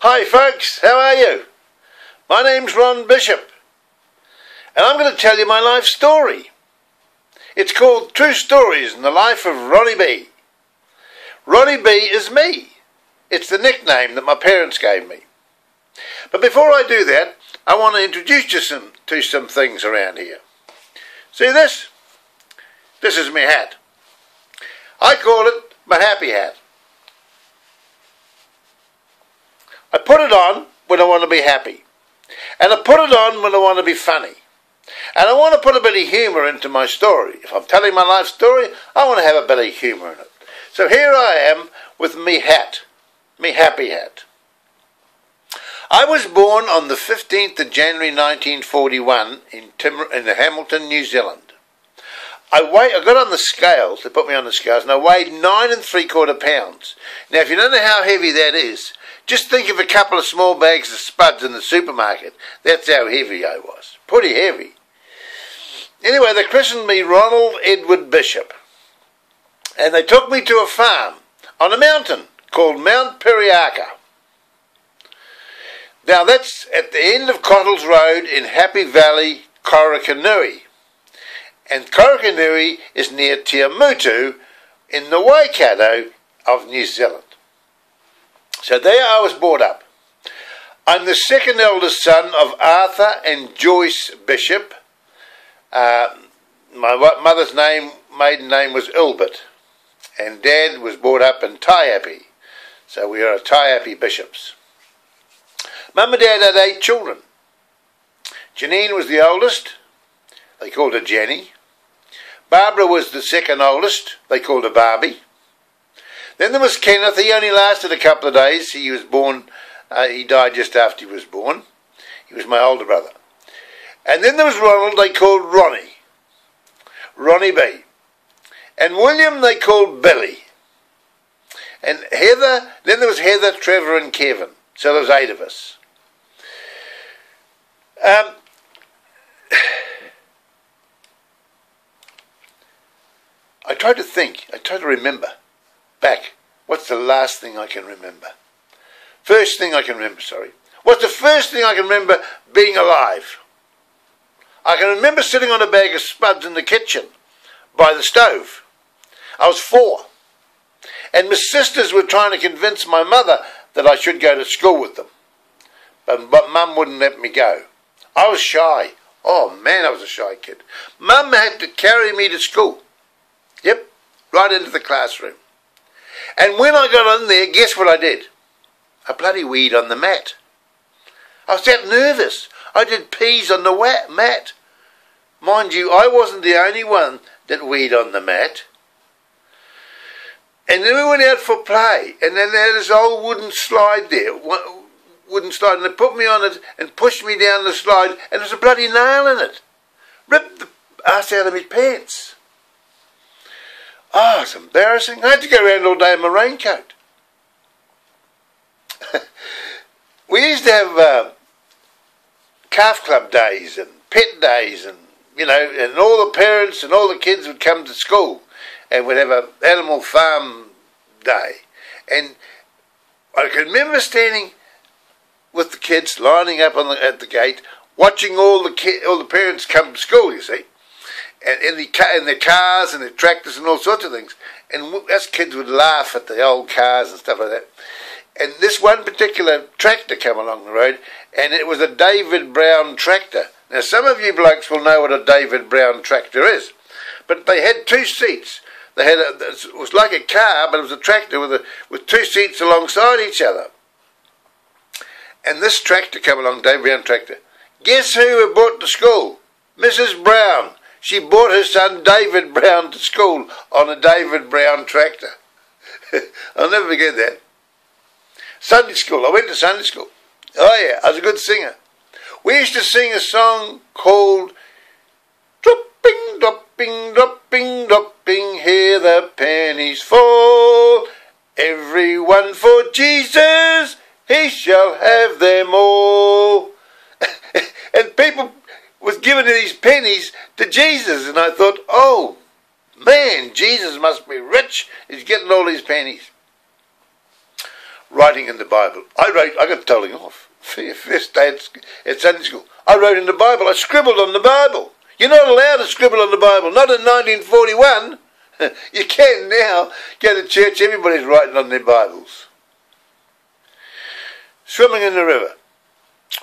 Hi folks, how are you? My name's Ron Bishop, and I'm going to tell you my life story. It's called True Stories in the Life of Ronnie B. Ronnie B is me. It's the nickname that my parents gave me. But before I do that, I want to introduce you to some things around here. See this? This is my hat. I call it my happy hat. I put it on when I want to be happy. And I put it on when I want to be funny. And I want to put a bit of humour into my story. If I'm telling my life story, I want to have a bit of humour in it. So here I am with me hat, me happy hat. I was born on the 15th of January 1941 in Hamilton, New Zealand. I got on the scales, they put me on the scales, and I weighed 9 3/4 pounds. Now if you don't know how heavy that is, just think of a couple of small bags of spuds in the supermarket. That's how heavy I was. Pretty heavy. Anyway, they christened me Ronald Edward Bishop. And they took me to a farm on a mountain called Mount Periaka. Now that's at the end of Cottles Road in Happy Valley, Korokanui. And Korokanui is near Tiamutu in the Waikato of New Zealand. So there I was brought up. I'm the second eldest son of Arthur and Joyce Bishop. My mother's maiden name was Ilbert. And Dad was brought up in Taiapi. So we are Taiapi Bishops. Mum and Dad had 8 children. Janine was the oldest. They called her Jenny. Barbara was the second oldest. They called her Barbie. Then there was Kenneth. He only lasted a couple of days. He was born, he died just after he was born. He was my older brother. And then there was Ronald, they called Ronnie. Ronnie B. And William they called Billy. And Heather, then there was Heather, Trevor and Kevin. So there was 8 of us. I tried to think, I tried to remember back. What's the last thing I can remember? First thing I can remember, sorry. What's the first thing I can remember being alive? I can remember sitting on a bag of spuds in the kitchen by the stove. I was 4. And my sisters were trying to convince my mother that I should go to school with them. But Mum wouldn't let me go. I was shy. Oh man, I was a shy kid. Mum had to carry me to school. Yep, right into the classroom. And when I got in there, guess what I did? I bloody weed on the mat. I was that nervous. I did peas on the mat. Mind you, I wasn't the only one that weed on the mat. And then we went out for play, and then they had this old wooden slide there, and they put me on it and pushed me down the slide, and there was a bloody nail in it. Ripped the ass out of my pants. Oh, it's embarrassing. I had to go around all day in my raincoat. We used to have calf club days and pet days, and and all the parents and all the kids would come to school, and we'd have an animal farm day. And I can remember standing with the kids, lining up at the gate, watching all the parents come to school. You see. And in their cars and their tractors and all sorts of things. And us kids would laugh at the old cars and stuff like that. And this one particular tractor came along the road, and it was a David Brown tractor. Now some of you blokes will know what a David Brown tractor is. But they had 2 seats. It was like a car, but it was a tractor with 2 seats alongside each other. And this tractor came along, David Brown tractor. Guess who we brought to school? Mrs. Brown. She brought her son David Brown to school on a David Brown tractor. I'll never forget that. Sunday school. I went to Sunday school. Oh yeah, I was a good singer. We used to sing a song called Dropping, dropping, dropping, dropping, hear the pennies fall. Everyone for Jesus, he shall have them all. And people was giving these pennies to Jesus, and I thought, oh man, Jesus must be rich. He's getting all these pennies. writing in the Bible. I got telling off. First day at Sunday school. I wrote in the Bible. I scribbled on the Bible. You're not allowed to scribble on the Bible. Not in 1941. You can now. Go to church, everybody's writing on their Bibles. Swimming in the river.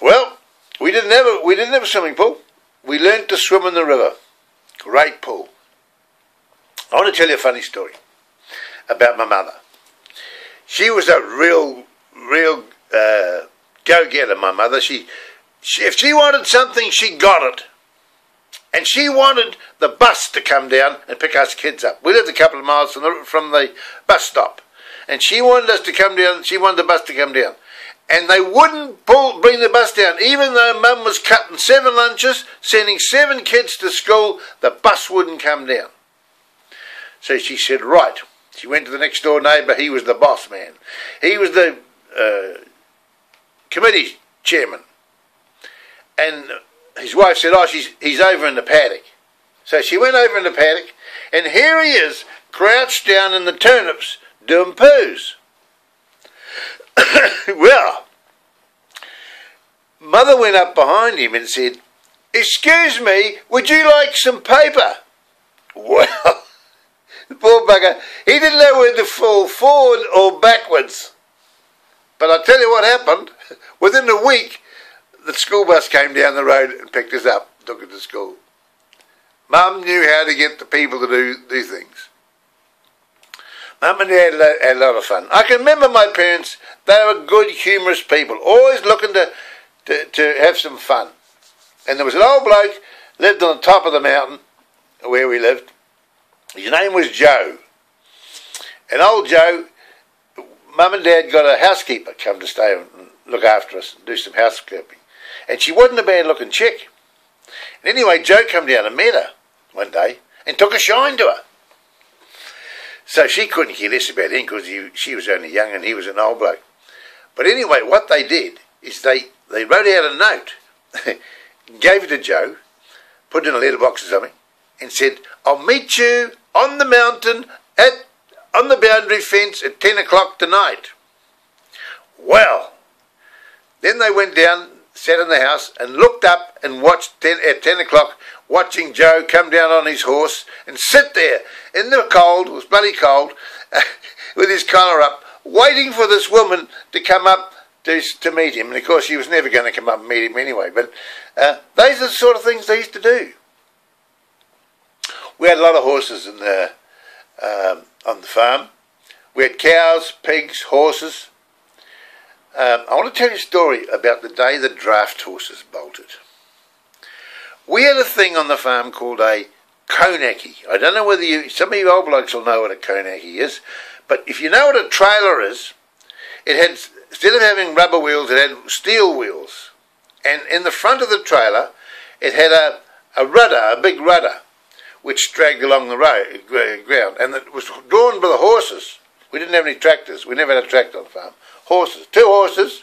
Well, we didn't have a swimming pool. We learned to swim in the river. Great pool. I want to tell you a funny story about my mother. She was a real go-getter, my mother. If she wanted something, she got it. And she wanted the bus to come down and pick us kids up. We lived a couple of miles from the bus stop. And she wanted us to come down. She wanted the bus to come down. And they wouldn't bring the bus down. Even though Mum was cutting 7 lunches, sending 7 kids to school, the bus wouldn't come down. So she said, right. She went to the next door neighbour. He was the boss man. He was the committee chairman. And his wife said, oh, he's over in the paddock. So she went over in the paddock, and here he is, crouched down in the turnips, doing poos. Well, Mother went up behind him and said, excuse me, would you like some paper? Well, the poor bugger, he didn't know whether to fall forward or backwards. But I'll tell you what happened. Within a week, the school bus came down the road and picked us up, took us to school. Mum knew how to get the people to do things. Mum and Dad had a lot of fun. I can remember my parents, they were good, humorous people, always looking to have some fun. And there was an old bloke, lived on the top of the mountain where we lived. His name was Joe. And old Joe, Mum and Dad got a housekeeper come to stay and look after us and do some housekeeping. And she wasn't a bad looking chick. And anyway, Joe come down and met her one day and took a shine to her. So she couldn't care less about him because she was only young and he was an old bloke. But anyway, what they did is they wrote out a note, gave it to Joe, put it in a letterbox or something, and said, I'll meet you on the mountain on the boundary fence at 10 o'clock tonight. Well, then they went down, sat in the house and looked up and watched at 10 o'clock, watching Joe come down on his horse and sit there in the cold, it was bloody cold, with his collar up, waiting for this woman to come up to meet him. And of course, she was never going to come up and meet him anyway. But those are the sort of things they used to do. We had a lot of horses on the farm. We had cows, pigs, horses. I want to tell you a story about the day the draft horses bolted. We had a thing on the farm called a konaki. I don't know whether some of you old blokes will know what a konaki is, but if you know what a trailer is, it had, instead of having rubber wheels, it had steel wheels. And in the front of the trailer, it had a rudder, a big rudder, which dragged along the ground. And it was drawn by the horses. We didn't have any tractors. We never had a tractor on the farm. Horses. 2 horses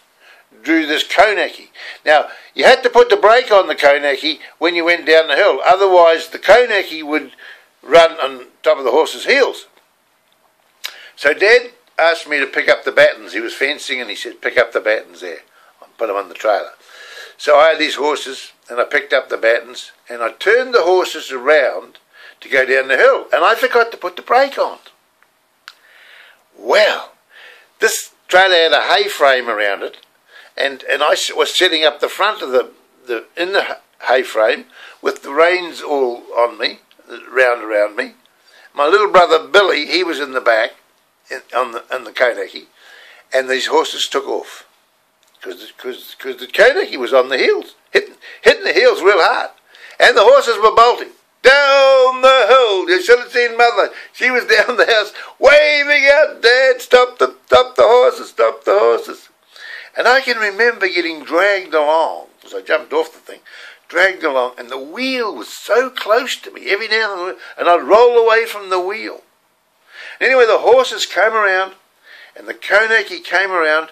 drew this konaki. Now, you had to put the brake on the konaki when you went down the hill. Otherwise, the konaki would run on top of the horse's heels. So Dad asked me to pick up the battens. He was fencing and he said, pick up the battens there. I'll put them on the trailer. So I had these horses and I picked up the battens and I turned the horses around to go down the hill. And I forgot to put the brake on. Well, this trailer had a hay frame around it, and I was sitting up the front of in the hay frame with the reins all on me, around me. My little brother Billy, he was in the back on the konaki, and these horses took off because the konaki was on the heels, hitting the heels real hard, and the horses were bolting down the hill. You should have seen Mother. She was down the house waving out, Dad, stop the horses, stop the horses. And I can remember getting dragged along, because I jumped off the thing, dragged along, and the wheel was so close to me every now and then, and I'd roll away from the wheel. Anyway, the horses came around, and the konaki came around,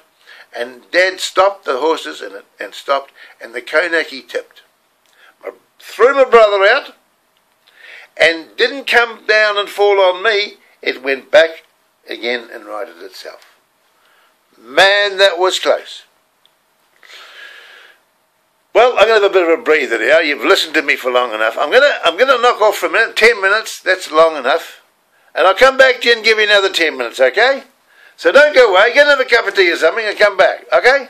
and Dad stopped the horses and stopped, and the konaki tipped. I threw my brother out, and didn't come down and fall on me. It went back again and righted itself. Man, that was close. Well, I'm going to have a bit of a breather now. You've listened to me for long enough. I'm going to knock off for a minute. 10 minutes, that's long enough. And I'll come back to you and give you another 10 minutes, okay? So don't go away. Get another cup of tea or something and come back, okay?